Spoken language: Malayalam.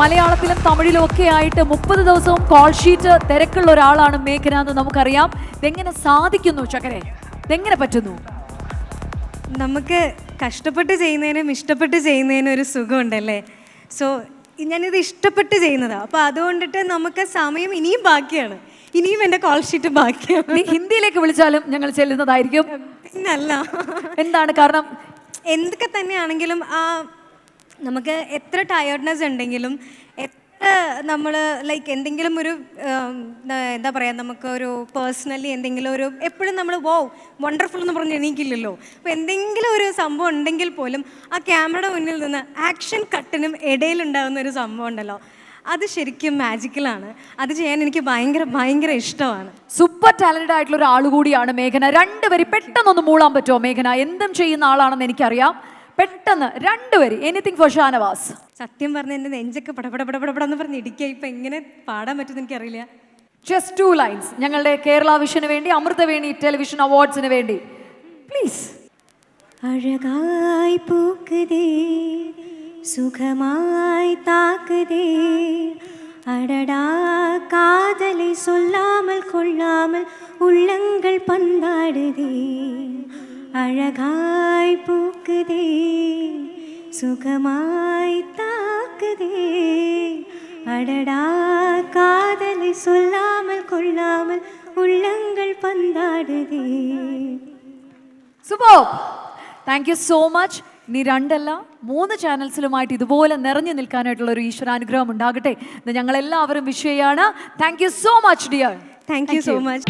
മലയാളത്തിലും തമിഴിലും ഒക്കെ ആയിട്ട് 30 ദിവസവും കോൾ ഷീറ്റ് തിരക്കുള്ള ഒരാളാണ് മേഘന എന്ന് നമുക്കറിയാം. ഇതെങ്ങനെ സാധിക്കുന്നു ചക്കരെ? ഇതെങ്ങനെ പറ്റുന്നു? നമുക്ക് കഷ്ടപ്പെട്ട് ചെയ്യുന്നതിനും ഇഷ്ടപ്പെട്ട് ചെയ്യുന്നതിനും ഒരു സുഖമുണ്ടല്ലേ. സോ ഞാനിത് ഇഷ്ടപ്പെട്ട് ചെയ്യുന്നതാണ്. അപ്പോൾ അതുകൊണ്ടിട്ട് നമുക്ക് സമയം ഇനിയും ബാക്കിയാണ്. ഇനിയും എൻ്റെ കോൾ ഷീറ്റ് ബാക്കിയാണ്. നീ ഹിന്ദിയിലേക്ക് വിളിച്ചാലും ഞങ്ങൾ ചെല്ലുന്നതായിരിക്കും. പിന്നല്ല, എന്താണ് കാരണം? എന്തൊക്കെ തന്നെയാണെങ്കിലും നമുക്ക് എത്ര ടയേർഡ്നെസ് ഉണ്ടെങ്കിലും നമ്മൾ ലൈക്ക് എന്തെങ്കിലും ഒരു എന്താ പറയുക, നമുക്കൊരു പേഴ്സണലി എന്തെങ്കിലും ഒരു എപ്പോഴും നമ്മൾ വണ്ടർഫുൾ എന്ന് പറഞ്ഞ് എണീക്കില്ലല്ലോ. അപ്പോൾ എന്തെങ്കിലും ഒരു സംഭവം ഉണ്ടെങ്കിൽ പോലും ആ ക്യാമറയുടെ മുന്നിൽ നിന്ന് ആക്ഷൻ കട്ടിനും ഇടയിലുണ്ടാകുന്ന ഒരു സംഭവം ഉണ്ടല്ലോ, അത് ശരിക്കും മാജിക്കലാണ്. അത് ചെയ്യാൻ എനിക്ക് ഭയങ്കര ഇഷ്ടമാണ്. സൂപ്പർ ടാലന്റഡ് ആയിട്ടുള്ള ഒരു ആൾ കൂടിയാണ് മേഘന. രണ്ടുപേര് പെട്ടെന്നൊന്ന് മൂളാൻ പറ്റുമോ മേഘന? എന്തും ചെയ്യുന്ന ആളാണെന്ന് എനിക്കറിയാം. പെട്ടെന്ന് രണ്ടുപേര് എനിത്തിങ് ഫോർ ഷാനവാസ്. സത്യം പറഞ്ഞ എൻ്റെ നെഞ്ചൊക്കെ പടപടപടപടന്ന് പറഞ്ഞ് ഇടിക്കുക. ഇപ്പം എങ്ങനെ പാടാൻ പറ്റുമെന്ന് എനിക്കറിയില്ല. ജസ്റ്റ് 2 ലൈൻസ് ഞങ്ങളുടെ കേരള വിഷന് വേണ്ടി, അമൃതവേണി ടെലിവിഷൻ അവാർഡ്സിന് വേണ്ടി പ്ലീസ്. അഴകായി പൂക്കുതേ, സുഖമായി താക്കുതേ, അടടാ കാതலை சொல்லாமல் கொள்ளாமல் உள்ளங்கள் பந்தாடுதே, அழகாய் பூக்குதே, சுகமாய் தாக்குதே, அடடா காதலை சொல்லாமல் கொள்ளாமல் உள்ளங்கள் பந்தாடுதே. Super, thank you so much. ഇനി 2 അല്ല 3 ചാനൽസിലുമായിട്ട് ഇതുപോലെ നിറഞ്ഞു നിൽക്കാനായിട്ടുള്ള ഒരു ഈശ്വരാനുഗ്രഹം ഉണ്ടാകട്ടെ എന്ന് ഞങ്ങളെല്ലാവരും വിഷ് ചെയ്യാണ്. Thank you so much dear. Thank you so much.